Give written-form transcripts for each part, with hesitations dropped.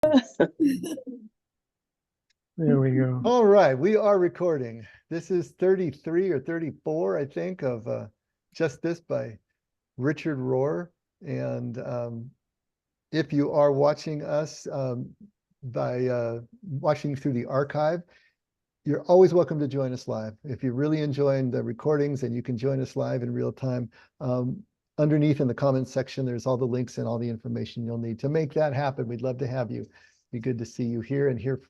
There we go. All right, we are recording. This is 33 or 34, I think, of Just This by Richard Rohr. And if you are watching us by watching through the archive, you're always welcome to join us live. If you're really enjoying the recordings, and you can join us live in real time. Underneath in the comments section, there's all the links and all the information you'll need to make that happen. We'd love to have you. Be good to see you here and hear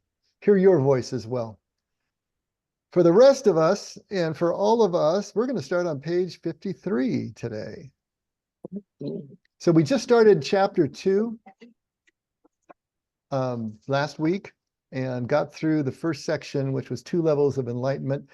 your voice as well. For the rest of us, and for all of us, we're going to start on page 53 today. So we just started chapter 2 last week and got through the first section, which was 2 levels of enlightenment.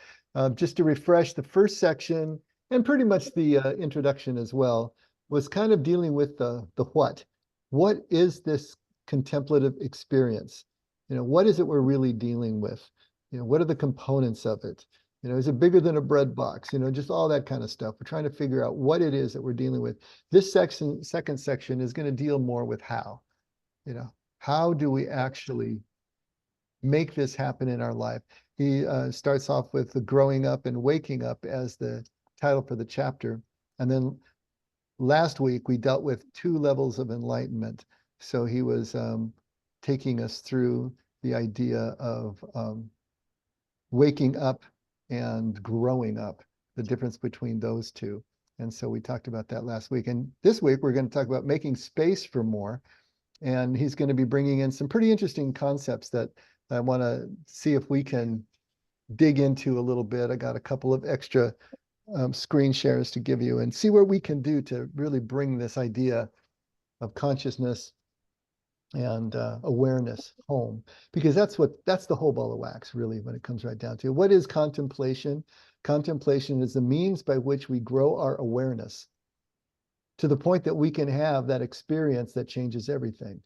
Just to refresh, the first section, and pretty much the introduction as well, was kind of dealing with the what. What is this contemplative experience? What is it we're really dealing with? What are the components of it? Is it bigger than a bread box? Just all that kind of stuff. We're trying to figure out what it is that we're dealing with. This second section is going to deal more with how. How do we actually make this happen in our life? He starts off with the growing up and waking up as the title for the chapter. And then last week we dealt with 2 levels of enlightenment. So he was taking us through the idea of waking up and growing up, the difference between those two. And so we talked about that last week. And this week we're going to talk about making space for more. And he's going to be bringing in some pretty interesting concepts that I want to see if we can dig into a little bit. I got a couple of extra screen shares to give you and see what we can do to really bring this idea of consciousness and awareness home, because that's the whole ball of wax, really, when it comes right down to it. What is contemplation? Contemplation is the means by which we grow our awareness to the point that we can have that experience that changes everything,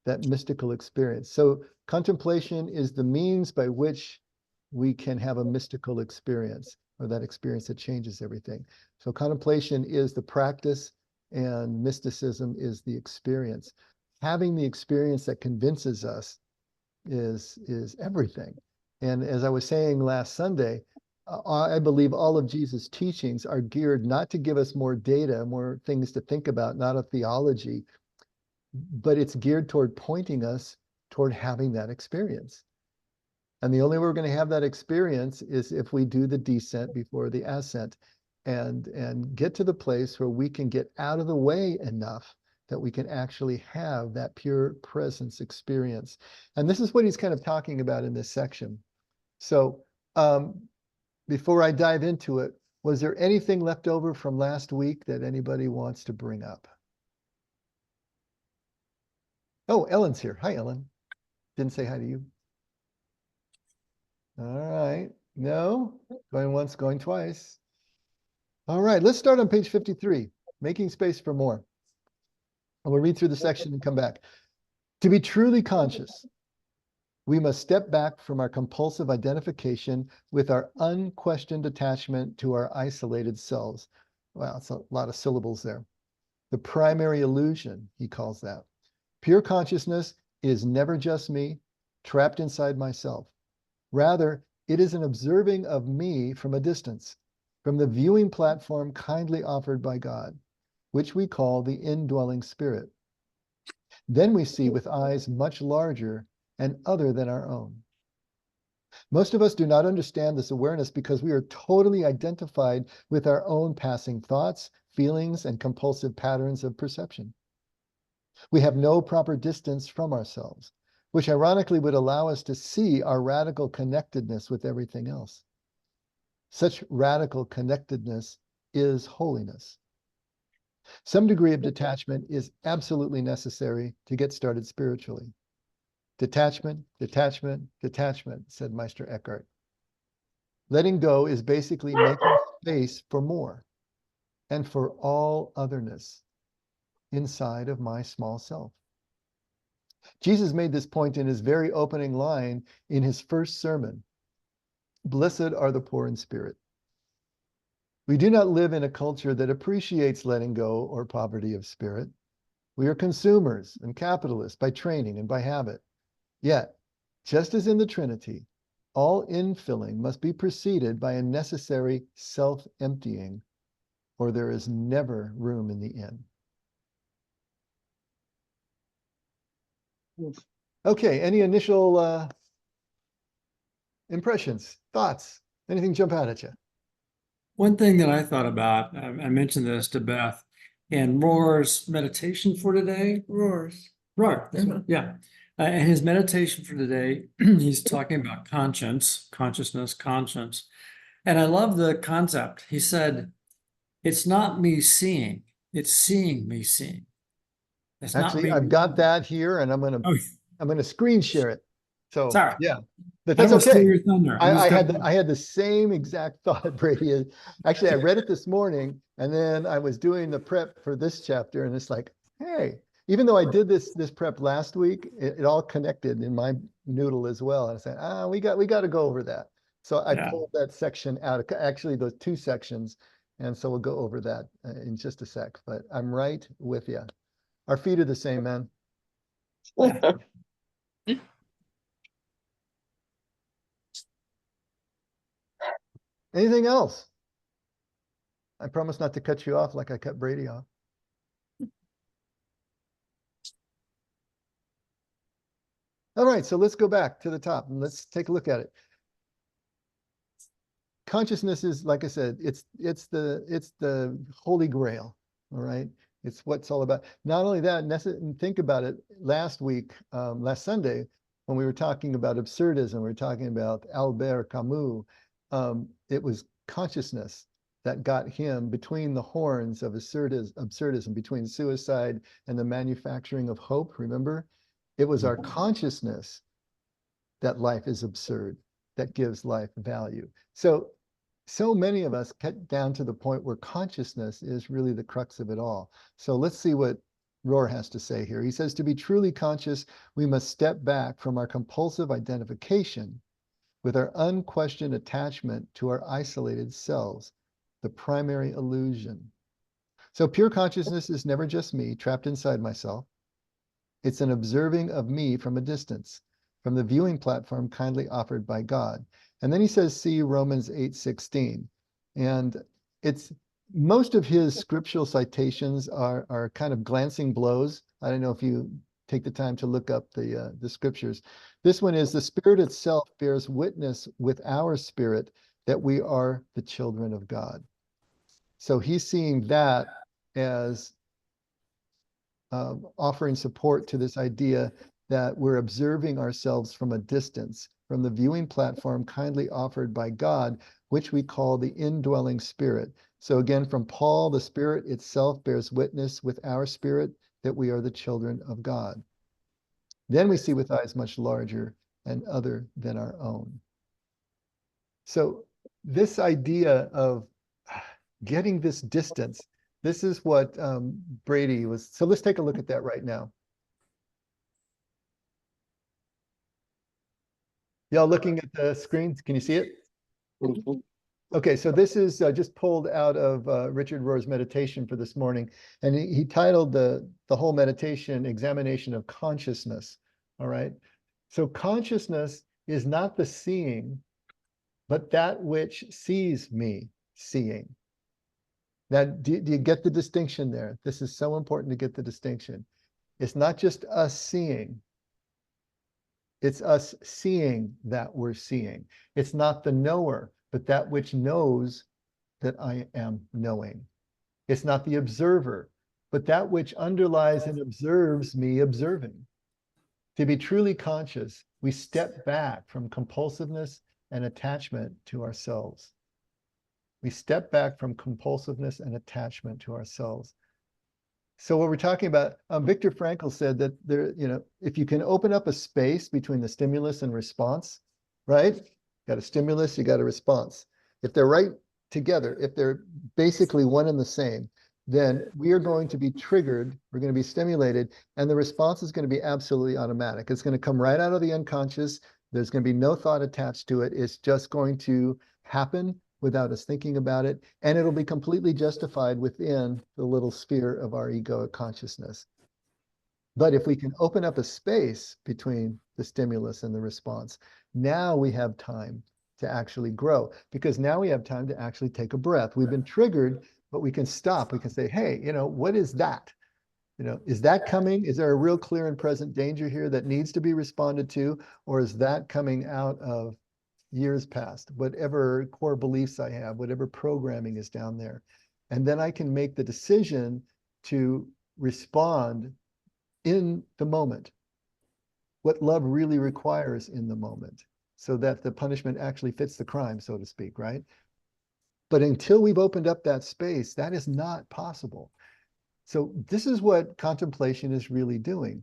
that mystical experience. So contemplation is the means by which we can have a mystical experience, or that experience that changes everything. So contemplation is the practice, and mysticism is the experience. Having the experience that convinces us is everything. And as I was saying last Sunday, I believe all of Jesus' teachings are geared not to give us more data, more things to think about, not a theology, but it's geared toward pointing us toward having that experience. And the only way we're going to have that experience is if we do the descent before the ascent, and get to the place where we can get out of the way enough that we can actually have that pure presence experience. And this is what he's kind of talking about in this section. So before I dive into it, was there anything left over from last week that anybody wants to bring up? Oh, Ellen's here. Hi, Ellen. Didn't say hi to you. All right. No? Going once, going twice. All right, let's start on page 53, making space for more. And we'll read through the section and come back. To be truly conscious, we must step back from our compulsive identification with our unquestioned attachment to our isolated selves. Wow, it's a lot of syllables there. The primary illusion, he calls that. Pure consciousness is never just me, trapped inside myself. Rather, it is an observing of me from a distance, from the viewing platform kindly offered by God, which we call the indwelling spirit. Then we see with eyes much larger and other than our own. Most of us do not understand this awareness because we are totally identified with our own passing thoughts, feelings, and compulsive patterns of perception. We have no proper distance from ourselves, which ironically would allow us to see our radical connectedness with everything else. Such radical connectedness is holiness. Some degree of detachment is absolutely necessary to get started spiritually. Detachment, detachment, detachment, said Meister Eckhart. Letting go is basically making space for more and for all otherness inside of my small self. Jesus made this point in his very opening line in his first sermon. Blessed are the poor in spirit. We do not live in a culture that appreciates letting go or poverty of spirit. We are consumers and capitalists by training and by habit. Yet, just as in the Trinity, all infilling must be preceded by a necessary self-emptying, or there is never room in the inn. Okay, any initial impressions, thoughts, anything jump out at you? One thing that I thought about, I mentioned this to Beth, and Rohr's meditation for today. Rohr, yeah. And his meditation for today, he's talking about conscience, consciousness, conscience. And I love the concept. He said, it's not me seeing, it's seeing me seeing. It's not Actually, me. I've got that here and I'm Oh, gonna screen share it. So sorry. yeah, I that's don't steal okay. your thunder. I had the same exact thought, Brady. Actually, I read it this morning and then I was doing the prep for this chapter and it's like, hey, even though I did this prep last week, it all connected in my noodle as well. And I said, we got to go over that. So I pulled that section out, actually those two sections. And so we'll go over that in just a sec, but I'm right with you. Our feet are the same, man. Anything else? I promise not to cut you off like I cut Brady off. All right, so let's go back to the top and let's take a look at it. Consciousness is, like I said, it's the holy grail. All right, it's what it's all about. Not only that, and think about it. Last week, last Sunday, when we were talking about absurdism, we were talking about Albert Camus. It was consciousness that got him between the horns of absurdism, between suicide and the manufacturing of hope. Remember, it was our consciousness that life is absurd, that gives life value. So many of us get down to the point where consciousness is really the crux of it all. So let's see what Rohr has to say here. He says, to be truly conscious, we must step back from our compulsive identification with our unquestioned attachment to our isolated selves, the primary illusion. So pure consciousness is never just me trapped inside myself. It's an observing of me from a distance, from the viewing platform kindly offered by God. And then he says, see Romans 8:16. And it's most of his scriptural citations are kind of glancing blows. I don't know if you take the time to look up the scriptures. This one is, the Spirit itself bears witness with our spirit that we are the children of God. So he's seeing that as offering support to this idea that we're observing ourselves from a distance, from the viewing platform kindly offered by God, which we call the indwelling spirit. So again, from Paul, the Spirit itself bears witness with our spirit that we are the children of God. Then we see with eyes much larger and other than our own. So this idea of getting this distance, this is what Brady was. So let's take a look at that right now. Y'all looking at the screen? Can you see it? Okay, so this is just pulled out of Richard Rohr's meditation for this morning. And he titled the whole meditation, Examination of Consciousness. All right. So consciousness is not the seeing, but that which sees me seeing. Now, do you get the distinction there? This is so important to get the distinction. It's not just us seeing. It's us seeing that we're seeing. It's not the knower, but that which knows that I am knowing. It's not the observer, but that which underlies and observes me observing. To be truly conscious, we step back from compulsiveness and attachment to ourselves. We step back from compulsiveness and attachment to ourselves. So what we're talking about, Viktor Frankl said that there, if you can open up a space between the stimulus and response, right? Got a stimulus, you got a response. If they're right together, if they're basically one and the same, then we are going to be triggered, we're going to be stimulated, and the response is going to be absolutely automatic. It's going to come right out of the unconscious. There's going to be no thought attached to it. It's just going to happen without us thinking about it, and it'll be completely justified within the little sphere of our egoic consciousness. But if we can open up a space between the stimulus and the response, now we have time to actually grow, because now we have time to actually take a breath. We've been triggered, but we can stop. We can say, hey, what is that? Is that coming? Is there a real clear and present danger here that needs to be responded to? Or is that coming out of years past, whatever core beliefs I have, whatever programming is down there? And then I can make the decision to respond in the moment, what love really requires in the moment, so that the punishment actually fits the crime, so to speak, right? But until we've opened up that space, that is not possible. So this is what contemplation is really doing.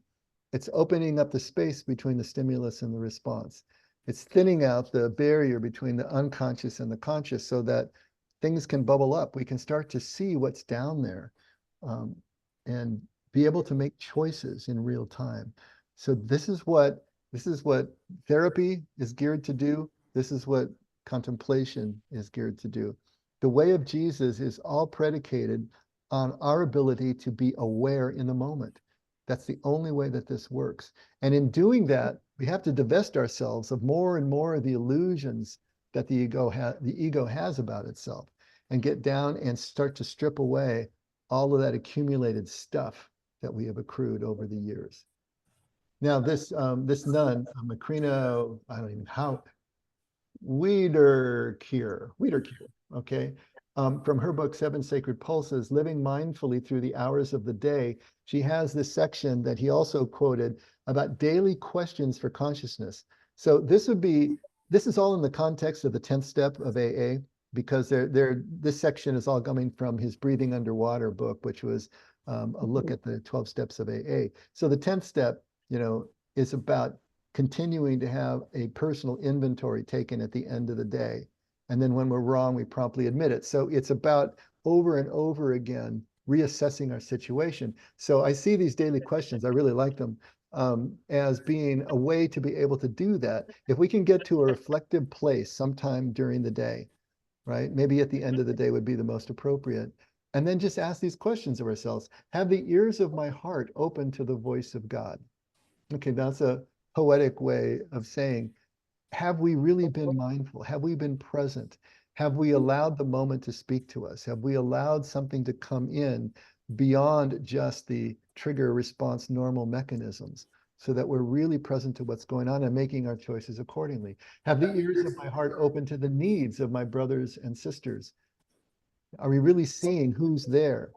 It's opening up the space between the stimulus and the response. It's thinning out the barrier between the unconscious and the conscious, so that things can bubble up. We can start to see what's down there, and be able to make choices in real time. So this is what therapy is geared to do. This is what contemplation is geared to do. The way of Jesus is all predicated on our ability to be aware in the moment. That's the only way that this works. And in doing that, we have to divest ourselves of more and more of the illusions that the ego has about itself, and get down and start to strip away all of that accumulated stuff that we have accrued over the years. Now, this nun, Macrina, I don't even how, Wiederkehr, okay? From her book, Seven Sacred Pulses, Living Mindfully Through the Hours of the Day, she has this section that he also quoted about daily questions for consciousness. So this is all in the context of the 10th step of AA, because this section is all coming from his Breathing Underwater book, which was a look at the 12 steps of AA. So the 10th step, is about continuing to have a personal inventory taken at the end of the day. And then when we're wrong, we promptly admit it. So it's about over and over again reassessing our situation. So I see these daily questions, I really like them, as being a way to be able to do that. If we can get to a reflective place sometime during the day, right? Maybe at the end of the day would be the most appropriate. And then just ask these questions of ourselves. Have the ears of my heart open to the voice of God? Okay, that's a poetic way of saying, have we really been mindful? Have we been present? Have we allowed the moment to speak to us? Have we allowed something to come in beyond just the trigger response normal mechanisms, so that we're really present to what's going on and making our choices accordingly? Have the ears of my heart open to the needs of my brothers and sisters? Are we really seeing who's there?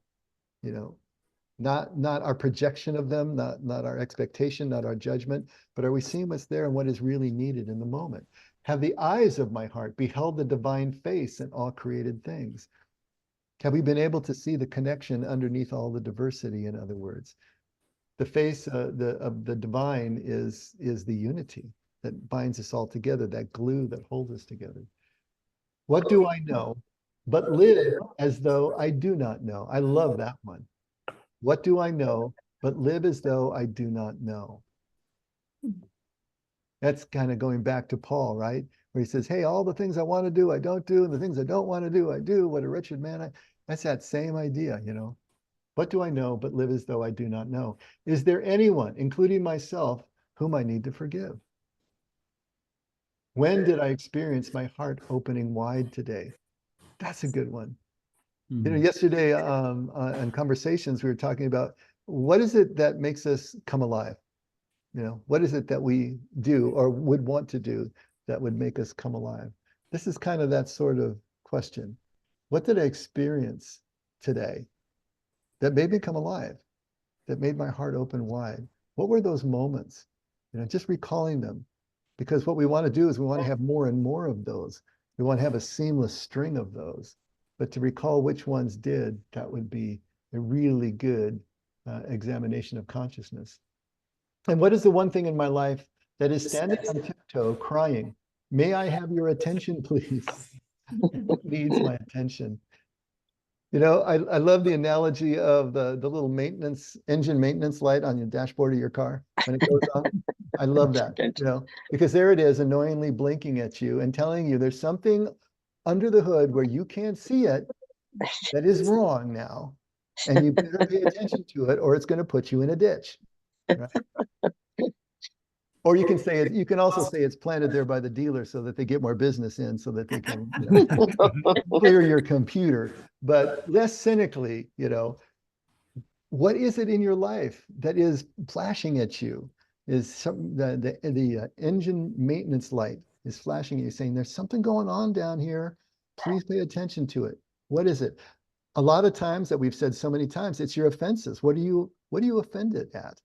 Not our projection of them, not our expectation, not our judgment, but are we seeing what's there and what is really needed in the moment? Have the eyes of my heart beheld the divine face in all created things? Have we been able to see the connection underneath all the diversity? In other words, the face of the divine is the unity that binds us all together, that glue that holds us together. What do I know, but live as though I do not know? I love that one. What do I know, but live as though I do not know? That's kind of going back to Paul, right? Where he says, hey, all the things I want to do, I don't do, and the things I don't want to do, I do. What a wretched man. That's that same idea, What do I know, but live as though I do not know? Is there anyone, including myself, whom I need to forgive? When did I experience my heart opening wide today? That's a good one. Yesterday in conversations, we were talking about what is it that makes us come alive? What is it that we do or would want to do that would make us come alive? This is kind of that sort of question. What did I experience today that made me come alive, that made my heart open wide? What were those moments? Just recalling them, because what we want to do is we want to have more and more of those. We want to have a seamless string of those. But to recall which ones did, that would be a really good examination of consciousness. And what is the one thing in my life that is standing on tiptoe, crying, may I have your attention, please? What needs my attention? I love the analogy of the little engine maintenance light on your dashboard of your car when it goes on. I love that, because there it is, annoyingly blinking at you and telling you there's something under the hood where you can't see it that is wrong now, and you better pay attention to it or it's going to put you in a ditch. right? Or you can say it, you can also say it's planted there by the dealer so that they get more business in so that they can clear your computer. But less cynically, what is it in your life that is flashing at you? Is the engine maintenance light is flashing at you saying there's something going on down here. Please pay attention to it. What is it? A lot of times that we've said so many times, it's your offenses. What are you offended at?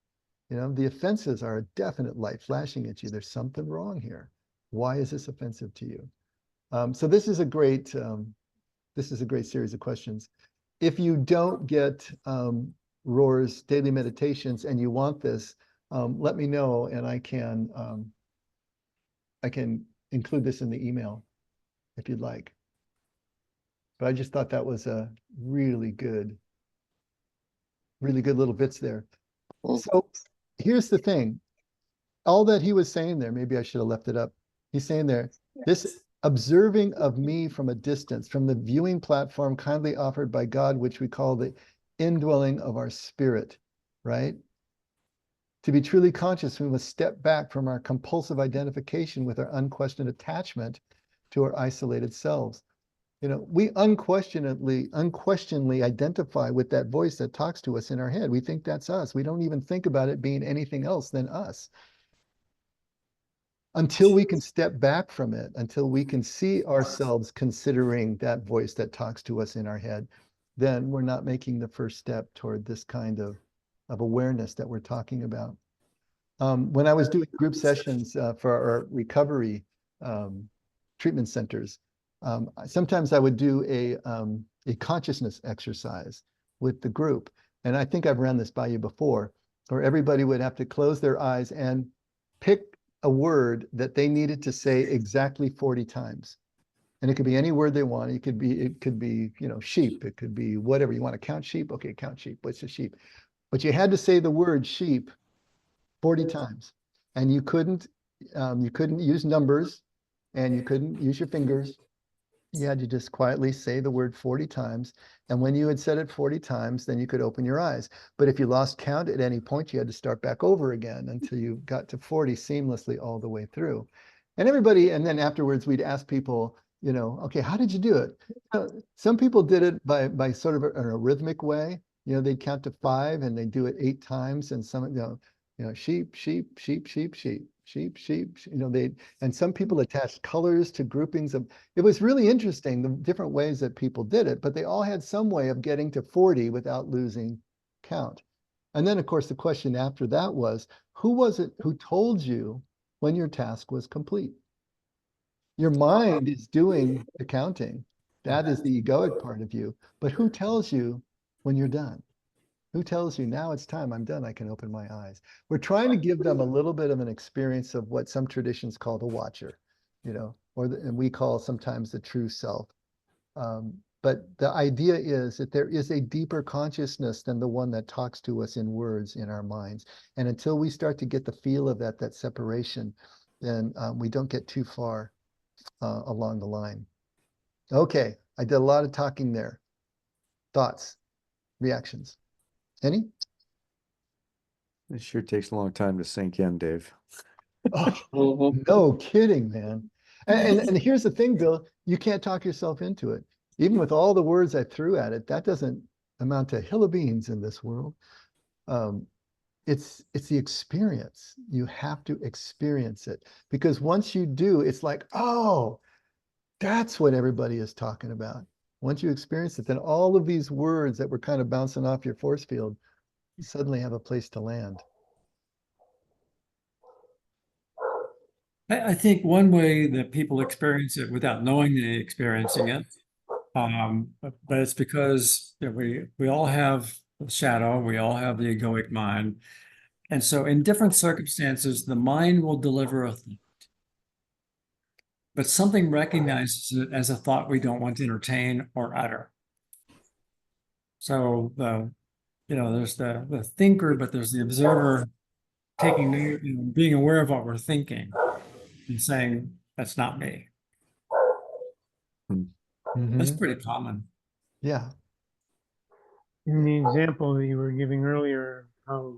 The offenses are a definite light flashing at you. There's something wrong here. Why is this offensive to you? So this is a great series of questions. If you don't get Rohr's daily meditations and you want this, let me know and I can include this in the email if you'd like. But I just thought that was a really good little bits there. So here's the thing. All that he was saying there, maybe I should have left it up. He's saying there, this observing of me from a distance, from the viewing platform kindly offered by God, which we call the indwelling of our spirit, right? To be truly conscious, we must step back from our compulsive identification with our unquestioned attachment to our isolated selves. We unquestionably identify with that voice that talks to us in our head. We think that's us. We don't even think about it being anything else than us. Until we can step back from it, until we can see ourselves considering that voice that talks to us in our head, then we're not making the first step toward this kind of awareness that we're talking about. When I was doing group sessions for our recovery treatment centers, sometimes I would do a consciousness exercise with the group. And I think I've run this by you before, where everybody would have to close their eyes and pick a word that they needed to say exactly 40 times. And it could be any word they want. It could be, sheep. It could be whatever. You want to count sheep? Okay, count sheep. What's a sheep? But you had to say the word sheep 40 times. And you couldn't use numbers and you couldn't use your fingers. You had to just quietly say the word 40 times. And when you had said it 40 times, then you could open your eyes. But if you lost count at any point, you had to start back over again until you got to 40 seamlessly all the way through. And then afterwards, we'd ask people, okay, how did you do it? Some people did it by sort of a rhythmic way. They'd count to 5 and they'd do it 8 times. And some, sheep, sheep, sheep, sheep, sheep. Sheep, and some people attached colors to groupings of, it was really interesting, the different ways that people did it, but they all had some way of getting to 40 without losing count. And then of course, the question after that was, who was it who told you when your task was complete? Your mind is doing the counting. That is the egoic part of you, but who tells you when you're done? Who tells you now it's time, I'm done, I can open my eyes? We're trying to give them a little bit of an experience of what some traditions call the watcher, and we call sometimes the true self. But the idea is that there is a deeper consciousness than the one that talks to us in words in our minds. And until we start to get the feel of that separation, then we don't get too far along the line. Okay, I did a lot of talking there. Thoughts, reactions? Any? It sure takes a long time to sink in, Dave. Oh, no kidding, man. And here's the thing, Bill, you can't talk yourself into it. Even with all the words I threw at it, that doesn't amount to a hill of beans in this world. It's the experience. You have to experience it. Because once you do, it's like, oh, that's what everybody is talking about. Once you experience it, then all of these words that were kind of bouncing off your force field suddenly have a place to land. I think one way that people experience it without knowing they're experiencing it, but it's because we all have the shadow, we all have the egoic mind. And so in different circumstances, the mind will deliver a thought, but something recognizes it as a thought we don't want to entertain or utter. So there's the thinker, but there's the observer taking, being aware of what we're thinking and saying, that's not me. That's pretty common. Yeah. In the example that you were giving earlier, how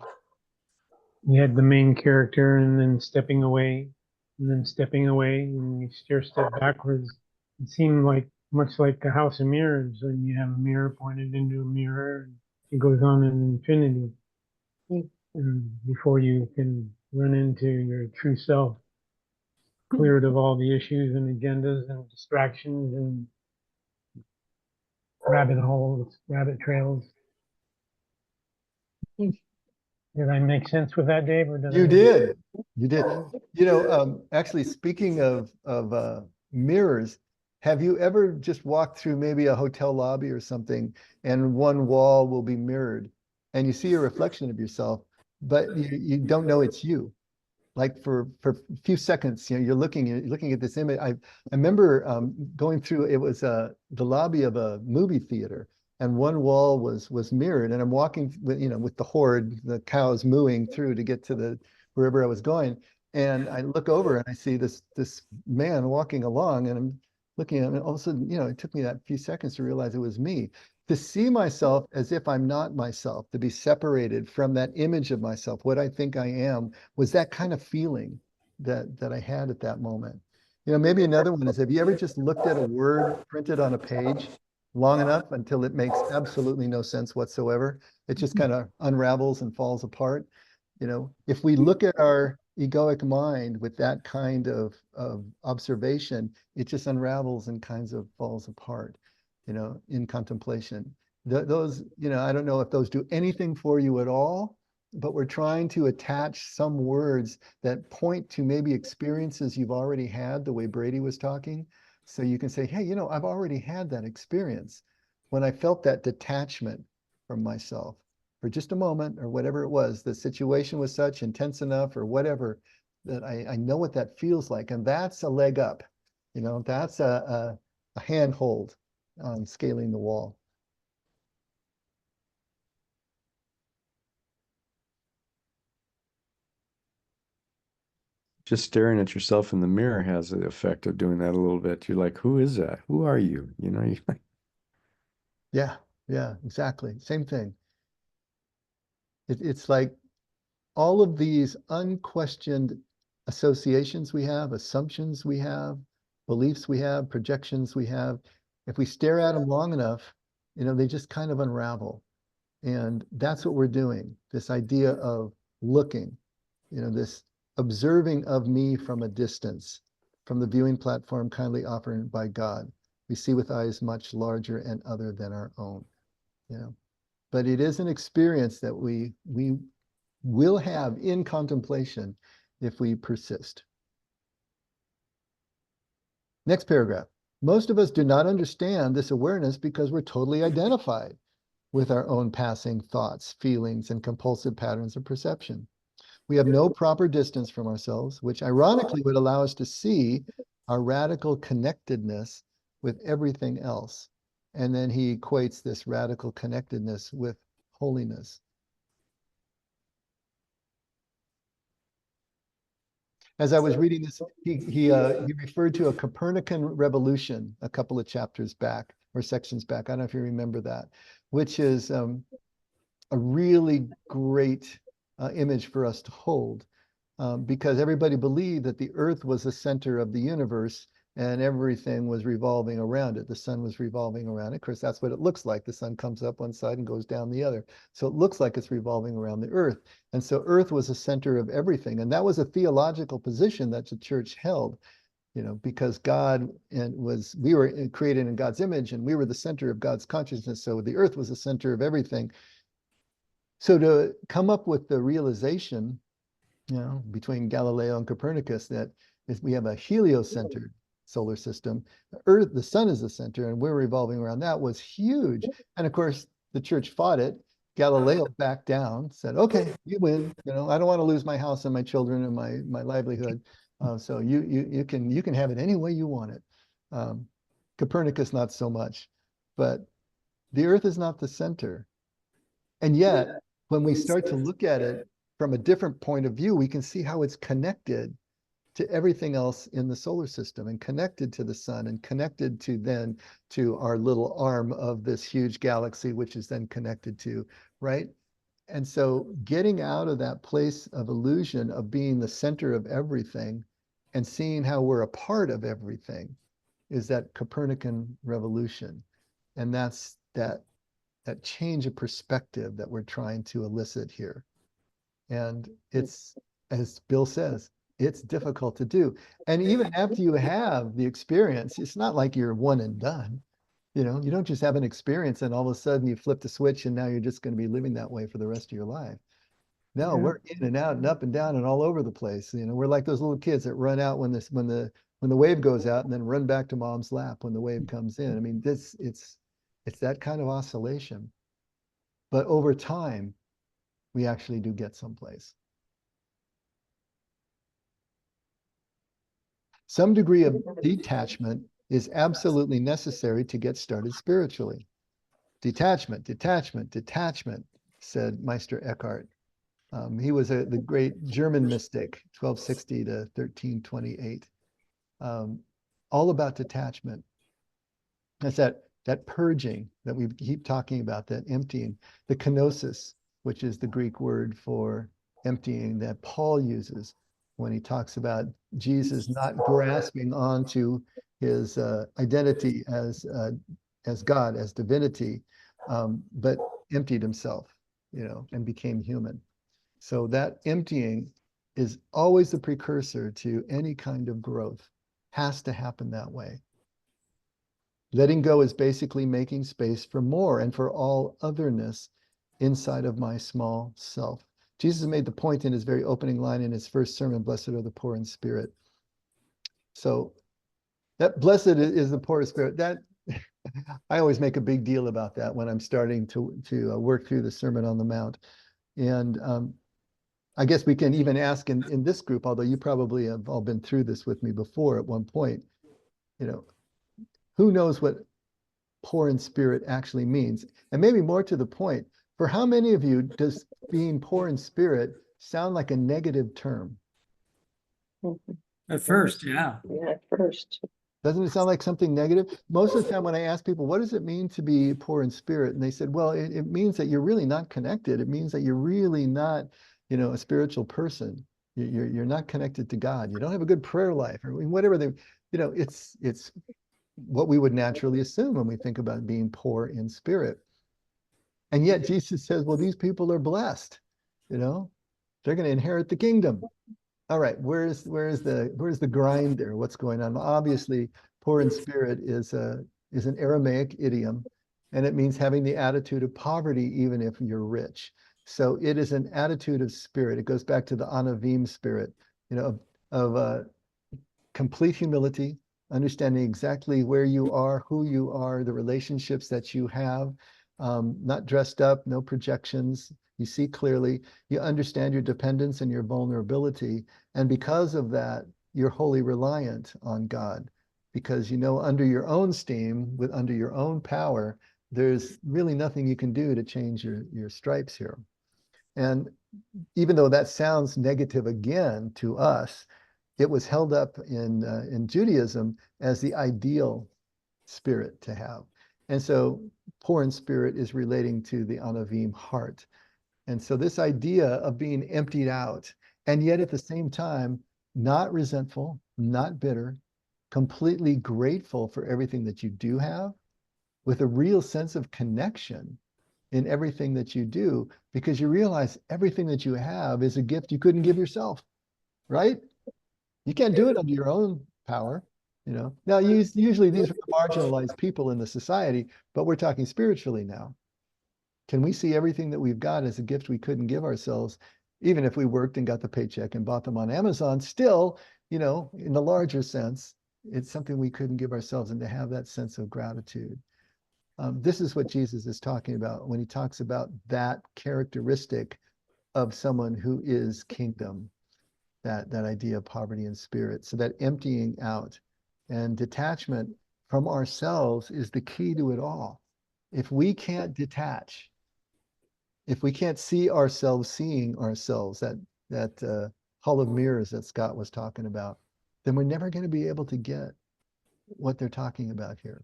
you had the main character and then stepping away and then stepping away and you step backwards. It seemed like much like a house of mirrors when you have a mirror pointed into a mirror and it goes on in infinity. And before you can run into your true self, cleared of all the issues and agendas and distractions and rabbit holes, rabbit trails. Did I make sense with that, Dave, or did You I? did. You did. You know, actually, speaking of mirrors, have you ever just walked through maybe a hotel lobby or something, and one wall will be mirrored, and you see a reflection of yourself, but you don't know it's you. Like for a few seconds, you know, you're looking at this image. I remember going through. It was the lobby of a movie theater, and one wall was mirrored, and I'm walking with, you know, with the horde, the cows mooing through to get to the wherever I was going, and I look over and I see this man walking along, and I'm looking at him, and all of a sudden, you know, it took me that few seconds to realize it was me. To see myself as if I'm not myself, to be separated from that image of myself, what I think I am, was that kind of feeling that I had at that moment. You know, maybe another one is, have you ever just looked at a word printed on a page long enough until it makes absolutely no sense whatsoever? It just kind of unravels and falls apart. You know, if we look at our egoic mind with that kind of observation, it just unravels and kinds of falls apart, you know, in contemplation. Those, you know, I don't know if those do anything for you at all, but we're trying to attach some words that point to maybe experiences you've already had, the way Brady was talking. So you can say, hey, you know, I've already had that experience when I felt that detachment from myself for just a moment or whatever it was. The situation was such intense enough or whatever that I know what that feels like. And that's a leg up. You know, that's a handhold on scaling the wall. Just staring at yourself in the mirror has the effect of doing that a little bit. You're like, who is that? Who are you? You know, you're like, Yeah, yeah, exactly. Same thing. It's like all of these unquestioned associations we have, assumptions we have, beliefs we have, projections we have, if we stare at them long enough, you know, they just kind of unravel. And that's what we're doing. This idea of looking, you know, this observing of me from a distance, from the viewing platform kindly offered by God. We see with eyes much larger and other than our own, you know. But it is an experience that we will have in contemplation if we persist. Next paragraph. Most of us do not understand this awareness because we're totally identified with our own passing thoughts, feelings, and compulsive patterns of perception. We have no proper distance from ourselves, which ironically would allow us to see our radical connectedness with everything else. And then he equates this radical connectedness with holiness. As I was reading this, he referred to a Copernican revolution a couple of chapters back or sections back. I don't know if you remember that, which is a really great image for us to hold, because everybody believed that the Earth was the center of the universe and everything was revolving around it. The sun was revolving around it. Of course, that's what it looks like. The sun comes up one side and goes down the other. So it looks like it's revolving around the Earth. And so Earth was the center of everything. And that was a theological position that the church held, you know, because God we were created in God's image and we were the center of God's consciousness. So the Earth was the center of everything. So to come up with the realization, you know, between Galileo and Copernicus that we have a heliocentered solar system, Earth, the sun is the center, and we're revolving around that, was huge. And of course, the church fought it. Galileo backed down, said, "Okay, you win. You know, I don't want to lose my house and my children and my livelihood. So you can have it any way you want it." Copernicus, not so much, but the Earth is not the center. And yet, when we start to look at it from a different point of view, we can see how it's connected to everything else in the solar system and connected to the sun and connected to our little arm of this huge galaxy, which is then connected to, right? And so getting out of that place of illusion of being the center of everything and seeing how we're a part of everything is that Copernican revolution. And that's that change of perspective that we're trying to elicit here. And it's, as Bill says, it's difficult to do. And even after you have the experience, it's not like you're one and done. You know, you don't just have an experience and all of a sudden you flip the switch and now you're just going to be living that way for the rest of your life. No, Yeah. we're in and out and up and down and all over the place. You know, we're like those little kids that run out when the wave goes out and then run back to mom's lap when the wave comes in. I mean, it's that kind of oscillation. But over time, we actually do get someplace. Some degree of detachment is absolutely necessary to get started spiritually. Detachment, detachment, detachment, said Meister Eckhart. He was the great German mystic, 1260 to 1328. All about detachment. That's that purging that we keep talking about, that emptying, the kenosis, which is the Greek word for emptying that Paul uses when he talks about Jesus not grasping onto his identity as God, as divinity, but emptied himself, you know, and became human. So that emptying is always the precursor to any kind of growth. Has to happen that way. Letting go is basically making space for more and for all otherness inside of my small self. Jesus made the point in his very opening line in his first sermon, blessed are the poor in spirit. So that blessed is the poor in spirit. That I always make a big deal about that when I'm starting to work through the Sermon on the Mount. And I guess we can even ask in this group, although you probably have all been through this with me before at one point, you know, who knows what poor in spirit actually means? And maybe more to the point, for how many of you does being poor in spirit sound like a negative term? At first, yeah. Yeah, at first. Doesn't it sound like something negative? Most of the time when I ask people, what does it mean to be poor in spirit? And they said, well, it means that you're really not connected. It means that you're really not, you know, a spiritual person. You're not connected to God. You don't have a good prayer life or whatever they, you know, it's what we would naturally assume when we think about being poor in spirit. And yet Jesus says, well, these people are blessed, you know, they're going to inherit the kingdom. All right, where's the grind there? What's going on? Obviously, poor in spirit is an Aramaic idiom, and it means having the attitude of poverty even if you're rich. So it is an attitude of spirit. It goes back to the anavim spirit, you know, of complete humility, understanding exactly where you are, who you are, the relationships that you have, not dressed up, no projections. You see clearly, you understand your dependence and your vulnerability. And because of that, you're wholly reliant on God because you know under your own steam, under your own power, there's really nothing you can do to change your stripes here. And even though that sounds negative again to us, it was held up in Judaism as the ideal spirit to have. And so poor in spirit is relating to the Anavim heart. And so this idea of being emptied out, and yet at the same time, not resentful, not bitter, completely grateful for everything that you do have, with a real sense of connection in everything that you do, because you realize everything that you have is a gift you couldn't give yourself, right? You can't do it under your own power, you know. Now, usually these are the marginalized people in the society, but we're talking spiritually now. Can we see everything that we've got as a gift we couldn't give ourselves, even if we worked and got the paycheck and bought them on Amazon? Still, you know, in the larger sense, it's something we couldn't give ourselves, and to have that sense of gratitude. This is what Jesus is talking about when he talks about that characteristic of someone who is kingdom, that idea of poverty in spirit. So that emptying out and detachment from ourselves is the key to it all. If we can't detach, if we can't see ourselves seeing ourselves, that hall of mirrors that Scott was talking about, then we're never going to be able to get what they're talking about here.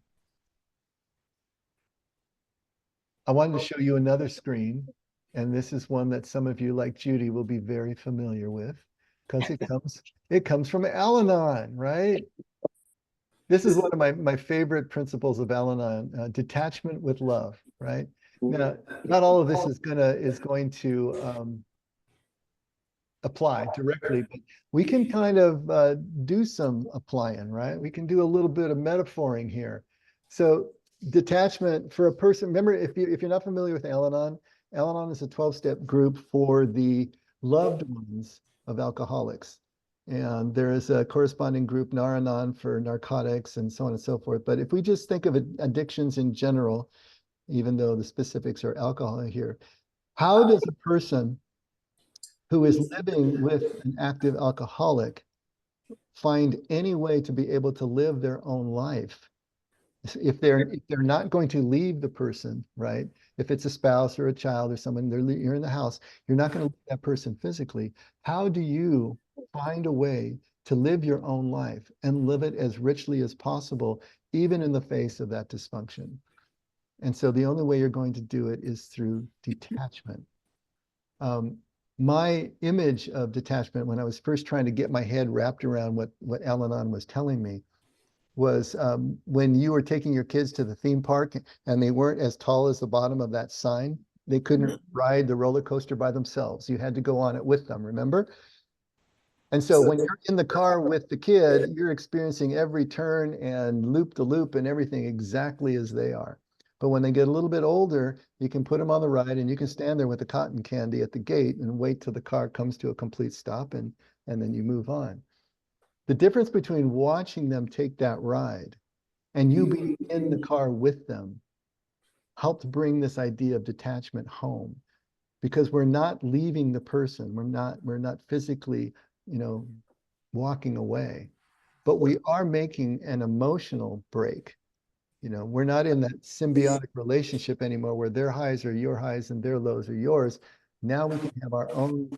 I wanted to show you another screen And this is one that some of you, like Judy, will be very familiar with because it comes from Al-Anon, right? This is one of my favorite principles of Al-Anon, detachment with love, right? Now, not all of this is going to apply directly, but we can kind of do some applying, right? We can do a little bit of metaphoring here. So detachment for a person, remember, if you're not familiar with Al-Anon, Al-Anon is a 12-step group for the loved ones of alcoholics. And there is a corresponding group, Nar-Anon, for narcotics and so on and so forth. But if we just think of addictions in general, even though the specifics are alcohol here, how does a person who is living with an active alcoholic find any way to be able to live their own life? If they're not going to leave the person, right? If it's a spouse or a child or someone, you're in the house, you're not going to leave that person physically. How do you find a way to live your own life and live it as richly as possible, even in the face of that dysfunction? And so the only way you're going to do it is through detachment. My image of detachment when I was first trying to get my head wrapped around what Al-Anon was telling me was when you were taking your kids to the theme park and they weren't as tall as the bottom of that sign, they couldn't ride the roller coaster by themselves. You had to go on it with them, remember? And so when you're in the car with the kid, you're experiencing every turn and loop to loop and everything exactly as they are. But when they get a little bit older, you can put them on the ride and you can stand there with the cotton candy at the gate and wait till the car comes to a complete stop and then you move on. The difference between watching them take that ride and you being in the car with them helped bring this idea of detachment home, because we're not leaving the person. We're not physically, walking away, but we are making an emotional break. We're not in that symbiotic relationship anymore where their highs are your highs and their lows are yours. Now we can have our own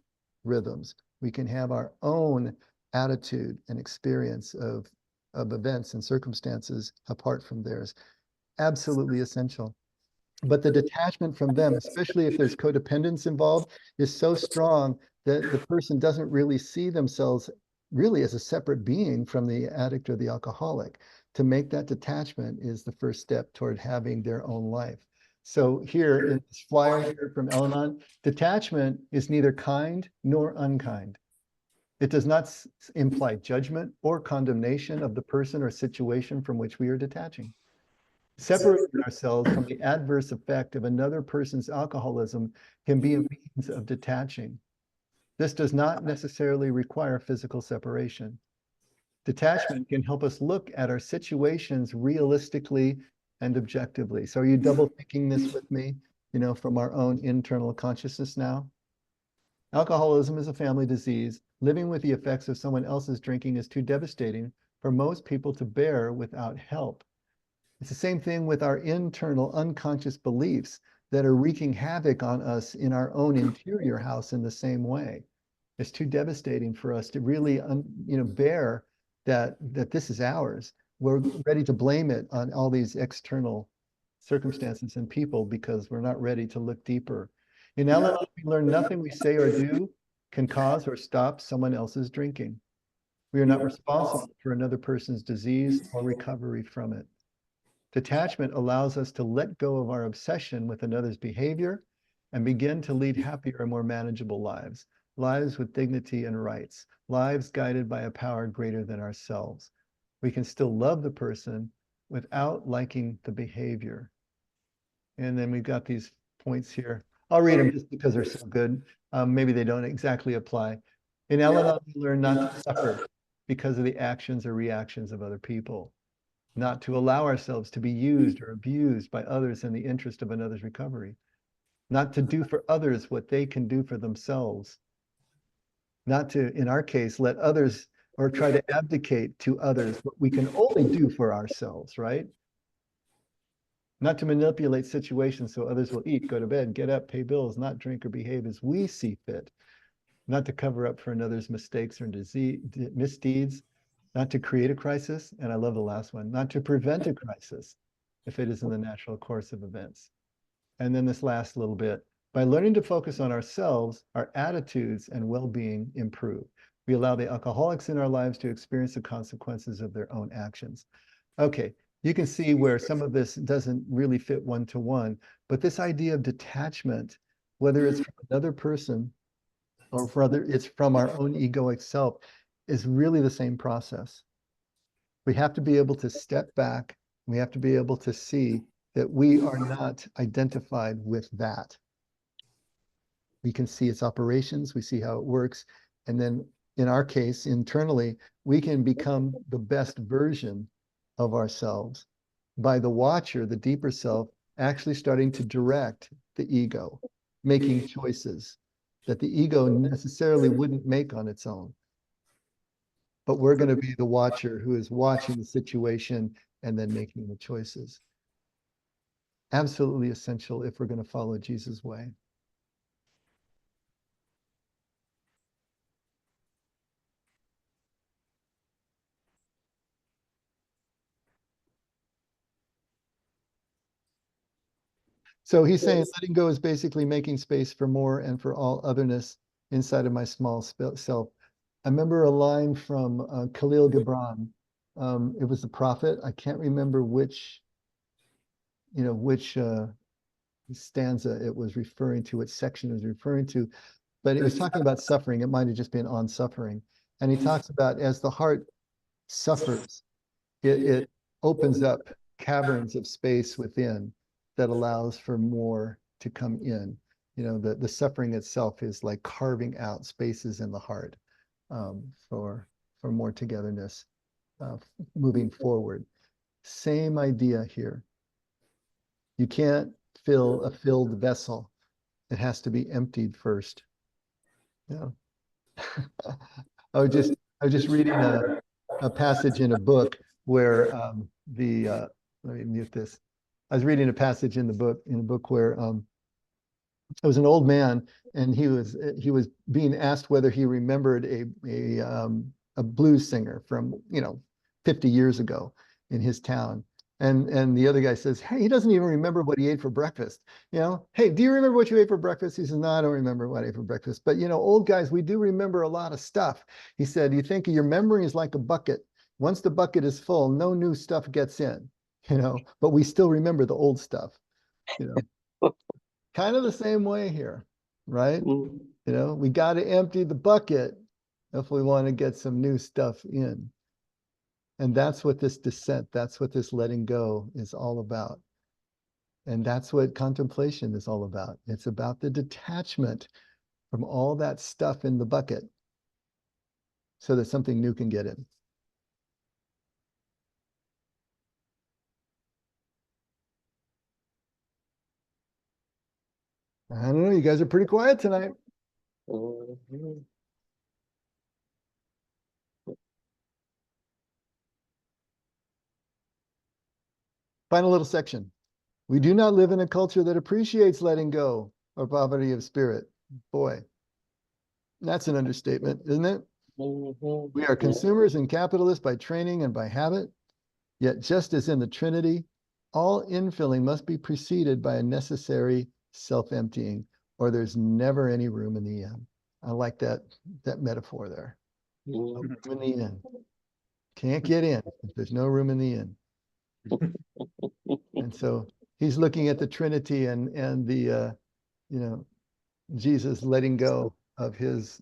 rhythms. We can have our own attitude and experience of events and circumstances apart from theirs. Absolutely essential. But the detachment from them, especially if there's codependence involved, is so strong that the person doesn't really see themselves really as a separate being from the addict or the alcoholic. To make that detachment is the first step toward having their own life. So here in this flyer here from Al-Anon, detachment is neither kind nor unkind. It does not imply judgment or condemnation of the person or situation from which we are detaching. Separating ourselves from the adverse effect of another person's alcoholism can be a means of detaching. This does not necessarily require physical separation. Detachment can help us look at our situations realistically and objectively. So are you double thinking this with me, from our own internal consciousness now? Alcoholism is a family disease. Living with the effects of someone else's drinking is too devastating for most people to bear without help. It's the same thing with our internal unconscious beliefs that are wreaking havoc on us in our own interior house in the same way. It's too devastating for us to really, bear that this is ours. We're ready to blame it on all these external circumstances and people because we're not ready to look deeper. In Al-Anon, we learn nothing we say or do can cause or stop someone else's drinking. We are not responsible for another person's disease or recovery from it. Detachment allows us to let go of our obsession with another's behavior and begin to lead happier and more manageable lives, lives with dignity and rights, lives guided by a power greater than ourselves. We can still love the person without liking the behavior. And then we've got these points here. I'll read them just because they're so good. Maybe they don't exactly apply. In Al-Anon, we learn not to suffer because of the actions or reactions of other people, not to allow ourselves to be used or abused by others in the interest of another's recovery, not to do for others what they can do for themselves, not to, in our case, let others or try to abdicate to others what we can only do for ourselves, right? Not to manipulate situations so others will eat, go to bed, get up, pay bills, not drink or behave as we see fit, not to cover up for another's mistakes or misdeeds, not to create a crisis, and I love the last one, not to prevent a crisis if it is in the natural course of events. And then this last little bit, By learning to focus on ourselves, our attitudes and well-being improve. We allow the alcoholics in our lives to experience the consequences of their own actions. Okay, you can see where some of this doesn't really fit one-to-one, but this idea of detachment, whether it's from another person or whether it's from our own egoic self, is really the same process. We have to be able to step back. We have to be able to see that we are not identified with that. We can see its operations, we see how it works, and then in our case, internally, we can become the best version of ourselves by the watcher, the deeper self, actually starting to direct the ego, making choices that the ego necessarily wouldn't make on its own. But we're going to be the watcher who is watching the situation and then making the choices. Absolutely essential if we're going to follow Jesus' way. So he's saying letting go is basically making space for more and for all otherness inside of my small self. I remember a line from Khalil Gibran. It was the prophet. I can't remember which stanza it was referring to, which section it was referring to, but it was talking about suffering. It might have just been on suffering. And he talks about as the heart suffers, it opens up caverns of space within that allows for more to come in. The suffering itself is like carving out spaces in the heart for more togetherness moving forward. Same idea here. You can't fill a filled vessel. It has to be emptied first. Yeah. I was just reading a passage in a book where let me mute this. I was reading a passage in a book where it was an old man, and he was being asked whether he remembered a blues singer from 50 years ago in his town. And the other guy says, hey, he doesn't even remember what he ate for breakfast. Hey, do you remember what you ate for breakfast? He says, no, I don't remember what I ate for breakfast. But old guys, we do remember a lot of stuff. He said, you think your memory is like a bucket. Once the bucket is full, no new stuff gets in, but we still remember the old stuff, kind of the same way here, right? We got to empty the bucket if we want to get some new stuff in. And that's what this descent, that's what this letting go is all about. And that's what contemplation is all about. It's about the detachment from all that stuff in the bucket so that something new can get in. I don't know, you guys are pretty quiet tonight. Final little section. We do not live in a culture that appreciates letting go or poverty of spirit. Boy, that's an understatement, isn't it? We are consumers and capitalists by training and by habit. Yet just as in the Trinity, all infilling must be preceded by a necessary self-emptying, or there's never any room in the end. I like that metaphor there. No room in the end. Can't get in if there's no room in the end. And so he's looking at the Trinity and the Jesus letting go of his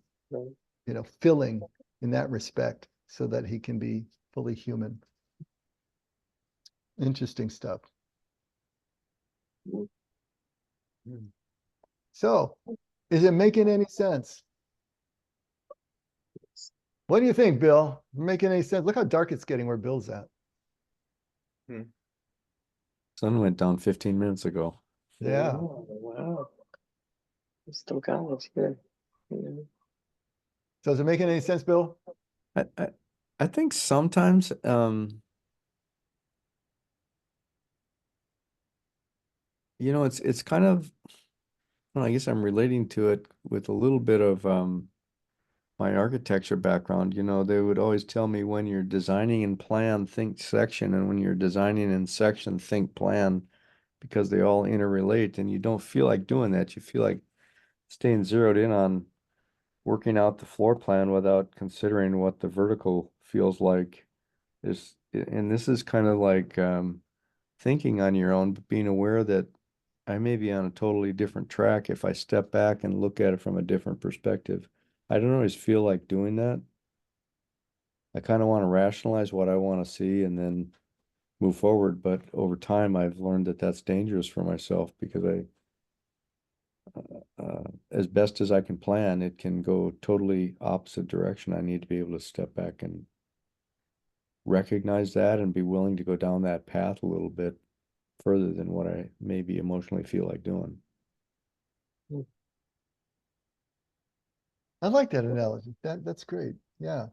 filling in that respect so that he can be fully human. Interesting stuff. So, is it making any sense? What do you think, Bill? Making any sense? Look how dark it's getting where Bill's at. Sun went down 15 minutes ago. Yeah. Oh, wow. It's still got us here. Yeah. So is it making any sense, Bill? I think sometimes it's kind of, well, I guess I'm relating to it with a little bit of my architecture background. They would always tell me when you're designing in plan, think section, and when you're designing in section, think plan. because they all interrelate, and you don't feel like doing that. You feel like staying zeroed in on working out the floor plan without considering what the vertical feels like. And this is kind of like thinking on your own, but being aware that I may be on a totally different track if I step back and look at it from a different perspective. I don't always feel like doing that. I kind of want to rationalize what I want to see and then move forward. But over time, I've learned that that's dangerous for myself because as best as I can plan, it can go totally opposite direction. I need to be able to step back and recognize that and be willing to go down that path a little bit further than what I maybe emotionally feel like doing. I like that analogy. That's great. Yeah.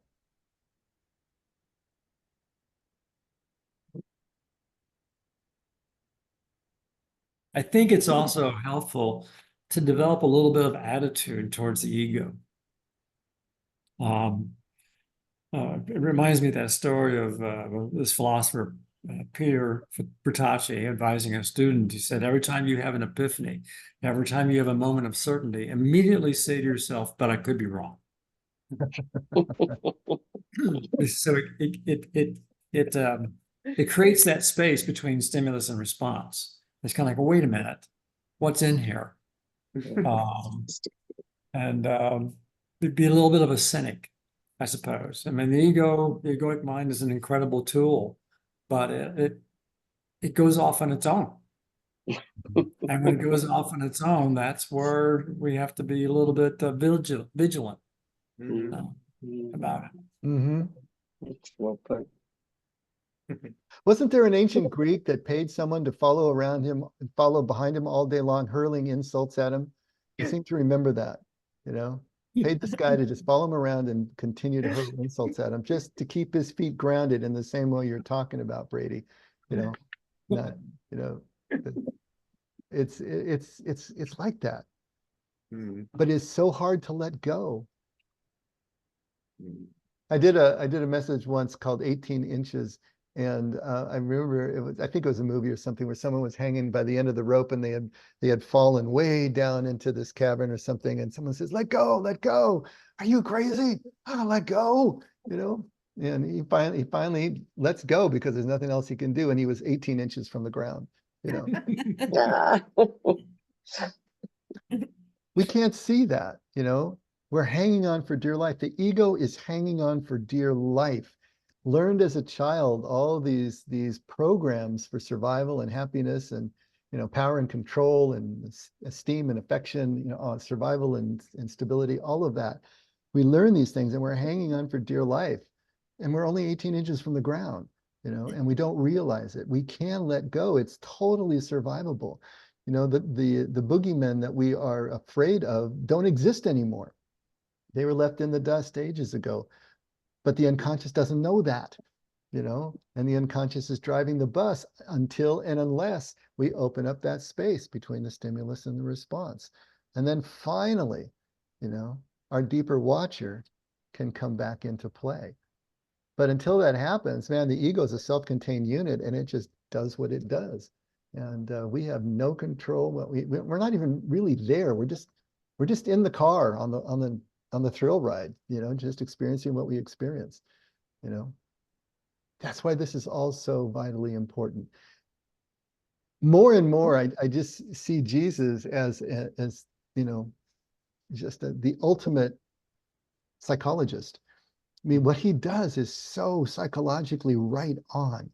I think it's also helpful to develop a little bit of attitude towards the ego. It reminds me of that story of this philosopher, Peter Bertacci, advising a student. He said, every time you have an epiphany, every time you have a moment of certainty, immediately say to yourself, but I could be wrong. So it creates that space between stimulus and response. It's kind of like, well, wait a minute, what's in here? It'd be a little bit of a cynic, I suppose. I mean, the egoic mind is an incredible tool, but it goes off on its own. And when it goes off on its own, that's where we have to be a little bit vigilant about it. Mm-hmm. That's well put. Wasn't there an ancient Greek that paid someone to follow behind him all day long, hurling insults at him? I seem to remember that, paid this guy to just follow him around and continue to hurl insults at him just to keep his feet grounded in the same way you're talking about, Brady. Not, it's like that. But it's so hard to let go. I did a message once called 18 Inches. And I remember I think it was a movie or something where someone was hanging by the end of the rope and they had fallen way down into this cavern or something. And someone says, let go, let go. Are you crazy? Oh, let go, and he finally lets go because there's nothing else he can do. And he was 18 inches from the ground, We can't see that, we're hanging on for dear life. The ego is hanging on for dear life. Learned as a child all these programs for survival and happiness and power and control and esteem and affection, survival and stability, all of that. We learn these things and we're hanging on for dear life, and we're only 18 inches from the ground, and we don't realize it. We can let go. It's totally survivable. The boogeymen that we are afraid of don't exist anymore. They were left in the dust ages ago. But the unconscious doesn't know that, and the unconscious is driving the bus until and unless we open up that space between the stimulus and the response. And then finally, our deeper watcher can come back into play. But until that happens, man, the ego is a self-contained unit and it just does what it does. And we have no control. We're not even really there. We're just in the car on the thrill ride, just experiencing what we experience, That's why this is all so vitally important. More and more, I just see Jesus as just the ultimate psychologist. I mean, what he does is so psychologically right on,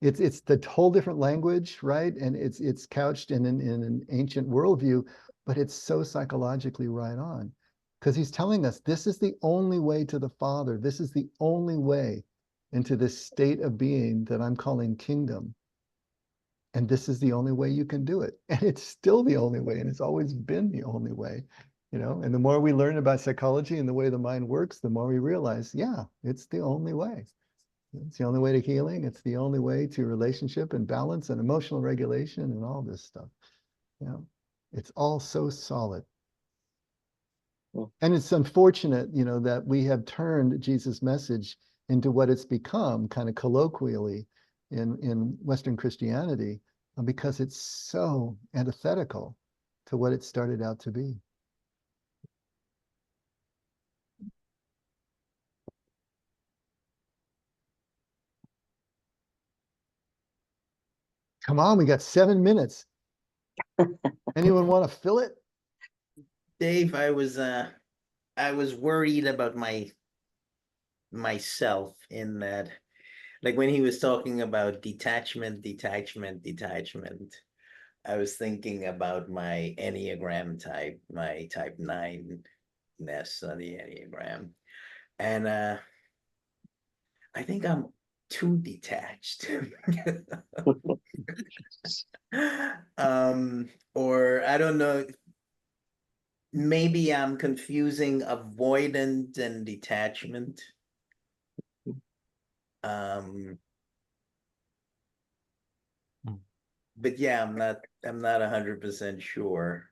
It's the whole different language, right? And it's couched in an ancient worldview, but it's so psychologically right on, because he's telling us this is the only way to the Father. This is the only way into this state of being that I'm calling kingdom. And this is the only way you can do it. And it's still the only way. And it's always been the only way, and the more we learn about psychology and the way the mind works, the more we realize, yeah, it's the only way. It's the only way to healing. It's the only way to relationship and balance and emotional regulation and all this stuff. It's all so solid. And it's unfortunate, that we have turned Jesus' message into what it's become kind of colloquially in Western Christianity, because it's so antithetical to what it started out to be. Come on, we got 7 minutes. Anyone want to fill it? Dave, I was worried about myself in that, like when he was talking about detachment, I was thinking about my Enneagram type, my type 9-ness on the Enneagram. And I think I'm too detached. Or I don't know, maybe I'm confusing avoidant and detachment. But yeah, I'm not 100% sure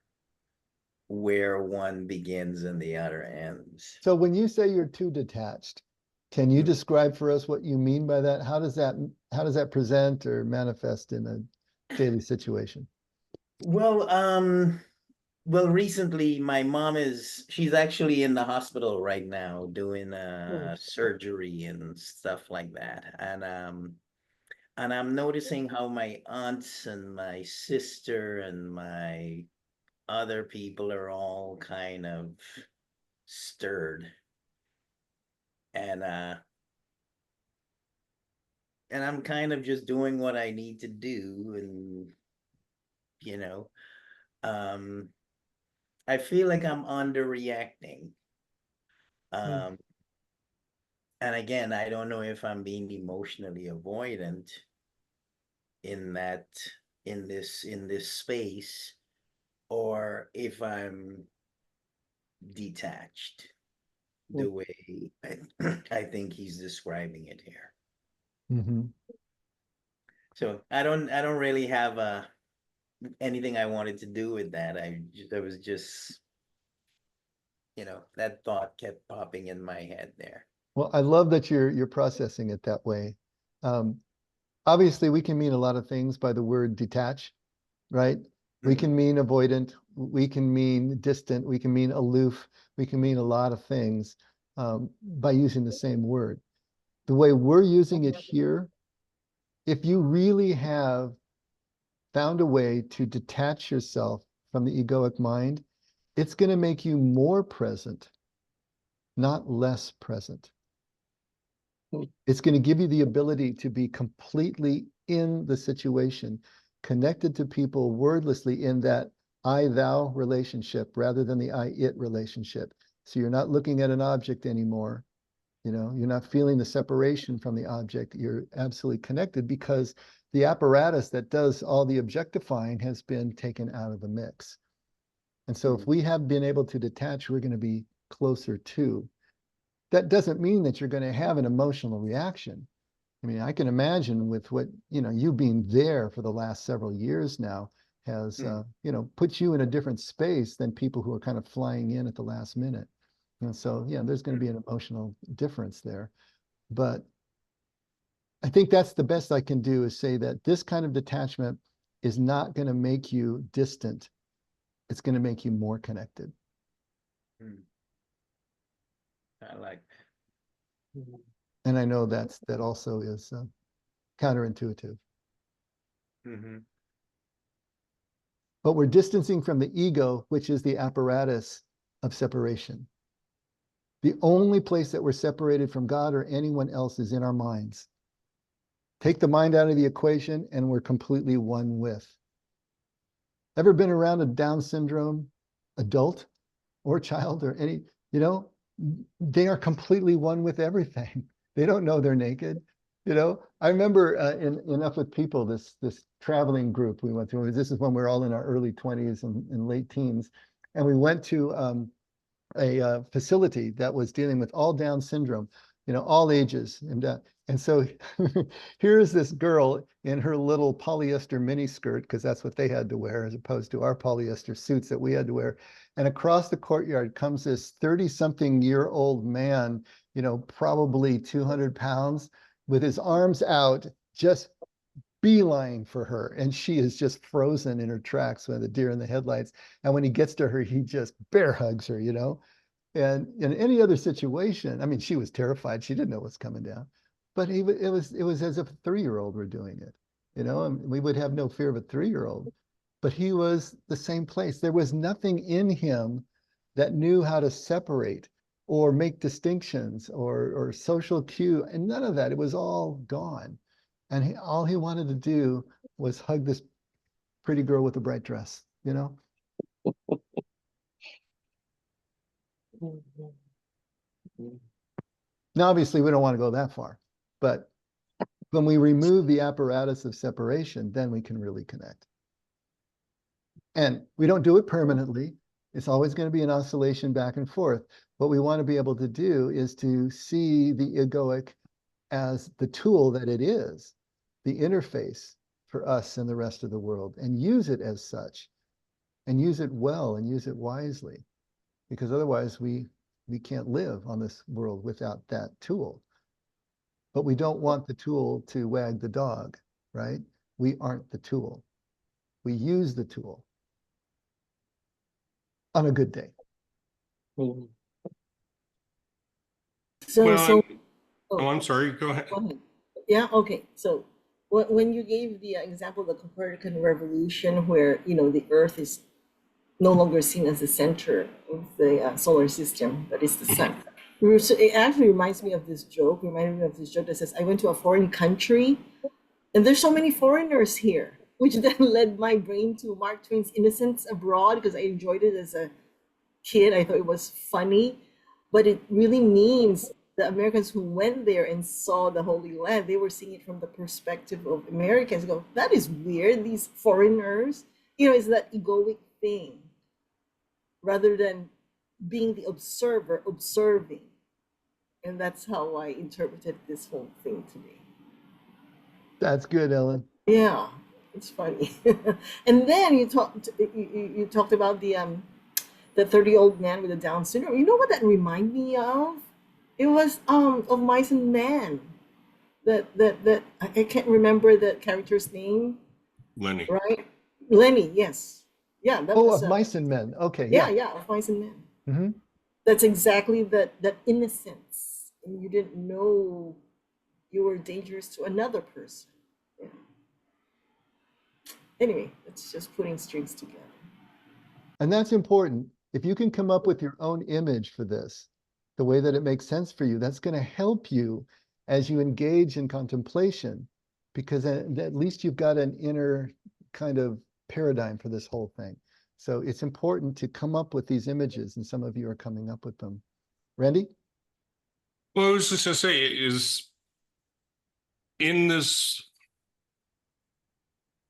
where one begins and the other ends. So when you say you're too detached, can you describe for us what you mean by that? How does that present or manifest in a daily situation? Well, recently my mom she's actually in the hospital right now doing surgery and stuff like that. And I'm noticing how my aunts and my sister and my other people are all kind of stirred. And I'm kind of just doing what I need to do, and you know, um I feel like I'm underreacting. Um and again, I don't know if I'm being emotionally avoidant in that in this space, or if I'm detached the way I think he's describing it here. Mm-hmm. So I don't really have anything I wanted to do with that. I was just, that thought kept popping in my head there. Well, I love that you're processing it that way. Obviously, we can mean a lot of things by the word detach, right? We can mean avoidant, we can mean distant, we can mean aloof, we can mean a lot of things by using the same word. The way we're using it here, if you really have found a way to detach yourself from the egoic mind, it's going to make you more present, not less present. It's going to give you the ability to be completely in the situation, connected to people wordlessly in that I-thou relationship rather than the I-it relationship. So you're not looking at an object anymore. You're not feeling the separation from the object. You're absolutely connected because the apparatus that does all the objectifying has been taken out of the mix. And so if we have been able to detach, we're going to be closer to. That doesn't mean that you're going to have an emotional reaction. I mean, I can imagine with what, you being there for the last several years now has, put you in a different space than people who are kind of flying in at the last minute. And so, yeah, there's going to be an emotional difference there. But I think that's the best I can do is say that this kind of detachment is not going to make you distant. It's going to make you more connected. I like that. And I know that also is counterintuitive. But we're distancing from the ego, which is the apparatus of separation. The only place that we're separated from God or anyone else is in our minds. Take the mind out of the equation and we're completely one with. Ever been around a Down syndrome adult or child or any, they are completely one with everything. They don't know they're naked. I remember in Enough with People, this traveling group we went through. This is when we were all in our early 20s and late teens. And we went to a facility that was dealing with all Down syndrome, all ages. And so here's this girl in her little polyester mini skirt, because that's what they had to wear, as opposed to our polyester suits that we had to wear. And across the courtyard comes this 30-something-year-old man, probably 200 pounds, with his arms out, just beeline for her, and she is just frozen in her tracks with the deer in the headlights. And when he gets to her, he just bear hugs her, you know. And in any other situation, I mean, she was terrified. She didn't know what's coming down, but it was as if a 3-year-old were doing it, you know. And we would have no fear of a 3-year-old, but he was the same place. There was nothing in him that knew how to separate or make distinctions or social cue, and none of that. It was all gone. And all he wanted to do was hug this pretty girl with a bright dress, you know? Now, obviously, we don't want to go that far, but when we remove the apparatus of separation, then we can really connect. And we don't do it permanently. It's always going to be an oscillation back and forth. What we want to be able to do is to see the egoic as the tool that it is, the interface for us and the rest of the world, and use it as such, and use it well and use it wisely, because otherwise we can't live on this world without that tool. But we don't want the tool to wag the dog, right? We aren't the tool. We use the tool on a good day. Well, Oh, I'm sorry, go ahead. go ahead. Yeah, okay. So when you gave the example of the Copernican revolution, where the Earth is no longer seen as the center of the solar system, but it's the sun. So it actually reminds me of this joke. Reminded me of this joke that says, "I went to a foreign country, and there's so many foreigners here," which then led my brain to Mark Twain's Innocents Abroad, because I enjoyed it as a kid. I thought it was funny, but it really means the Americans who went there and saw the Holy Land, they were seeing it from the perspective of Americans. Go, that is weird, these foreigners. It's that egoic thing, rather than being the observer, observing. And that's how I interpreted this whole thing today. That's good, Ellen. Yeah, it's funny. And then you talked about the 30-year-old man with the Down syndrome. You know what that reminded me of? It was of Mice and Men. That I can't remember the character's name. Lenny. Right? Lenny, yes. Yeah, that was of Mice and Men. Okay, yeah, yeah. of Mice and Men. Mm-hmm. That's exactly that innocence. And you didn't know you were dangerous to another person. Yeah. Anyway, it's just putting strings together. And that's important. If you can come up with your own image for this, the way that it makes sense for you, that's going to help you as you engage in contemplation, because at least you've got an inner kind of paradigm for this whole thing. So it's important to come up with these images, and some of you are coming up with them. Randy? Well, I was just going to say, is in this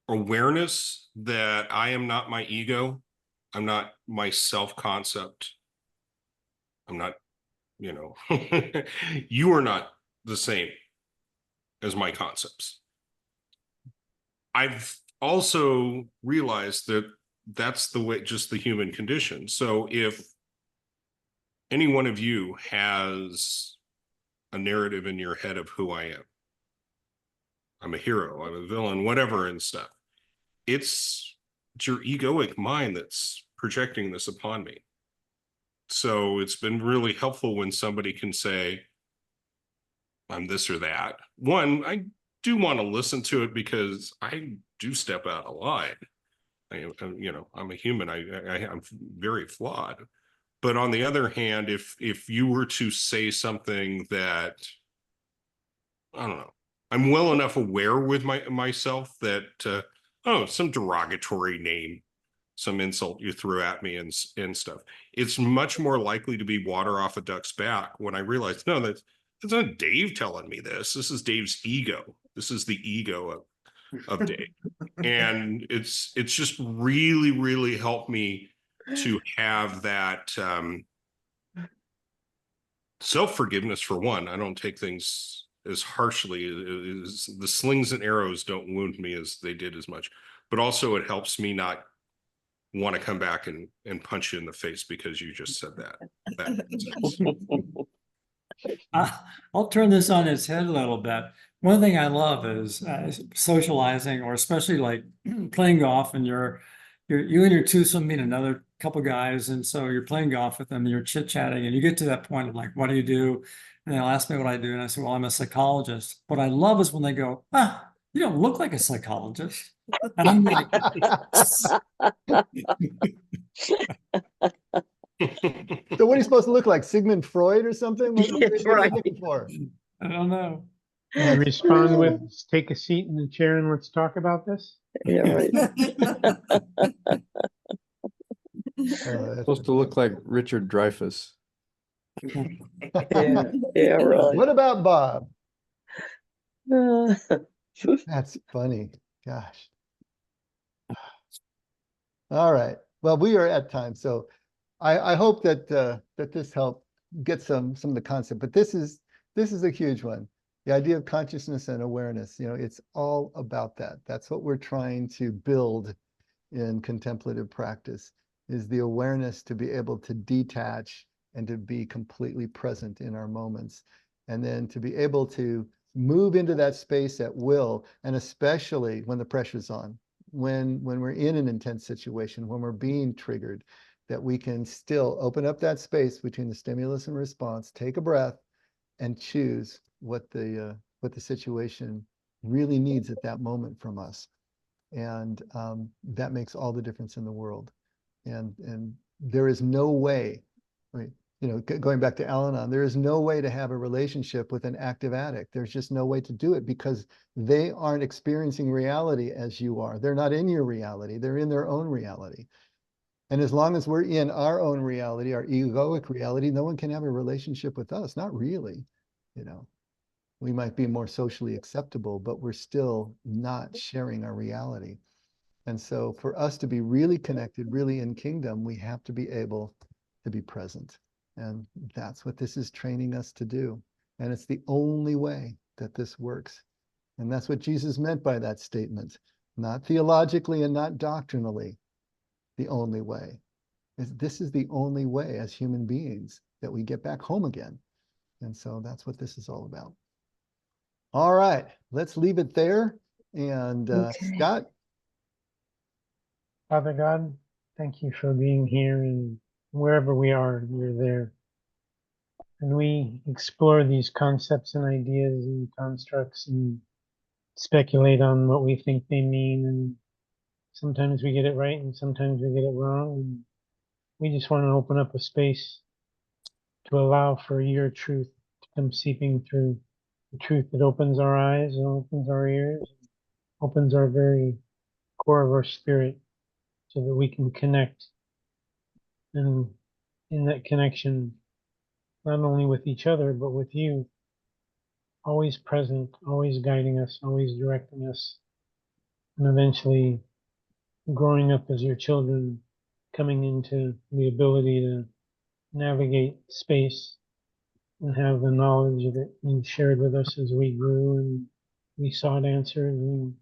awareness that I am not my ego, I'm not my self-concept, I'm not, you are not the same as my concepts. I've also realized that that's the way, just the human condition. So if any one of you has a narrative in your head of who I am, I'm a hero, I'm a villain, whatever and stuff, it's your egoic mind that's projecting this upon me. So it's been really helpful when somebody can say, I'm this or that. One, I do want to listen to it because I do step out of line. I'm a human. I'm very flawed. But on the other hand, if you were to say something that, I don't know, I'm well enough aware with myself that, some derogatory name, some insult you threw at me and stuff, it's much more likely to be water off a duck's back when I realize, no, that's not Dave telling me this. This is Dave's ego. This is the ego of Dave. And it's just really, really helped me to have that self-forgiveness. For one, I don't take things as harshly as the slings and arrows don't wound me as they did as much, but also it helps me not want to come back and punch you in the face because you just said that. I'll turn this on its head a little bit. One thing I love is socializing, or especially like playing golf, and you and your twosome meet another couple guys, and so you're playing golf with them, and you're chit chatting, and you get to that point of like, what do you do? And they'll ask me what I do, and I say, well, I'm a psychologist. What I love is when they go, you don't look like a psychologist, and I'm like, So what are you supposed to look like? Sigmund Freud or something? What are you Right. looking for? I don't know. You respond with, take a seat in the chair and let's talk about this. Yeah, right. That's Supposed to look like Richard Dreyfuss. Yeah, yeah, right. What about Bob? Uh, That's funny. Gosh. All right. Well, we are at time, so I hope that that this helped get some of the concept. But this is a huge one. The idea of consciousness and awareness. It's all about that. That's what we're trying to build in contemplative practice, is the awareness to be able to detach and to be completely present in our moments, and then to be able to move into that space at will, and especially when the pressure's on, when we're in an intense situation, when we're being triggered, that we can still open up that space between the stimulus and response, take a breath, and choose what the situation really needs at that moment from us. And that makes all the difference in the world. And there is no way, going back to Al-Anon, there is no way to have a relationship with an active addict. There's just no way to do it, because they aren't experiencing reality as you are. They're not in your reality. They're in their own reality. And as long as we're in our own reality, our egoic reality, no one can have a relationship with us. Not really. We might be more socially acceptable, but we're still not sharing our reality. And so for us to be really connected, really in kingdom, we have to be able to be present. And that's what this is training us to do. And it's the only way that this works. And that's what Jesus meant by that statement, not theologically and not doctrinally. The only way. This is the only way as human beings that we get back home again. And so that's what this is all about. All right, let's leave it there. And Okay. Scott? Father God, thank you for being here, and wherever we are, you're there. And we explore these concepts and ideas and constructs and speculate on what we think they mean. And sometimes we get it right and sometimes we get it wrong. And we just want to open up a space to allow for your truth to come seeping through, the truth that opens our eyes and opens our ears, opens our very core of our spirit, so that we can connect. And in that connection, not only with each other, but with you, always present, always guiding us, always directing us, and eventually growing up as your children, coming into the ability to navigate space and have the knowledge that you shared with us as we grew and we sought answers, and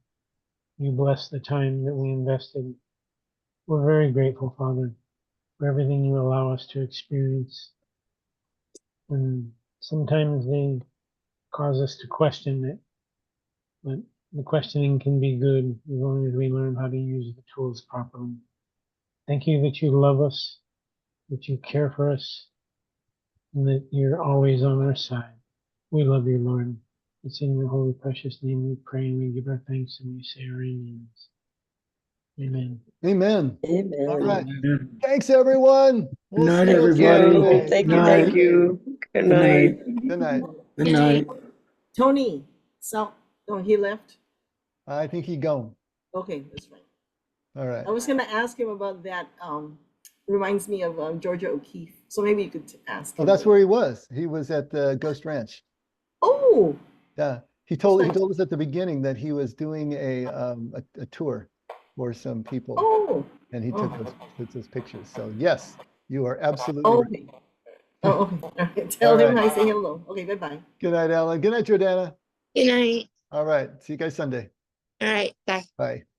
you blessed the time that we invested. We're very grateful, Father, for everything you allow us to experience. And sometimes they cause us to question it, but the questioning can be good as long as we learn how to use the tools properly. Thank you that you love us, that you care for us, and that you're always on our side. We love you, Lord. It's in your holy, precious name we pray, and we give our thanks, and we say our amens. Amen. Amen. Amen. All right. Thanks, everyone. We'll night, see you Thank you. Saturday. Thank you. Night. Thank you. Good Good night. night. Good night. Good night. Tony, so, oh, he left? I think he gone. Okay, that's fine. All right. I was gonna ask him about that, reminds me of Georgia O'Keeffe, so maybe you could ask Oh, him. that's where he was. He was at the Ghost Ranch. Oh, Yeah. He told us at the beginning that he was doing a tour for some people, oh, and he oh. took those pictures. So yes, you are absolutely right. Okay. Oh, okay. All right. Tell All him right. I say hello. Okay, bye-bye. Good night, Alan. Good night, Jordana. Good night. All right. See you guys Sunday. All right. Bye. Bye.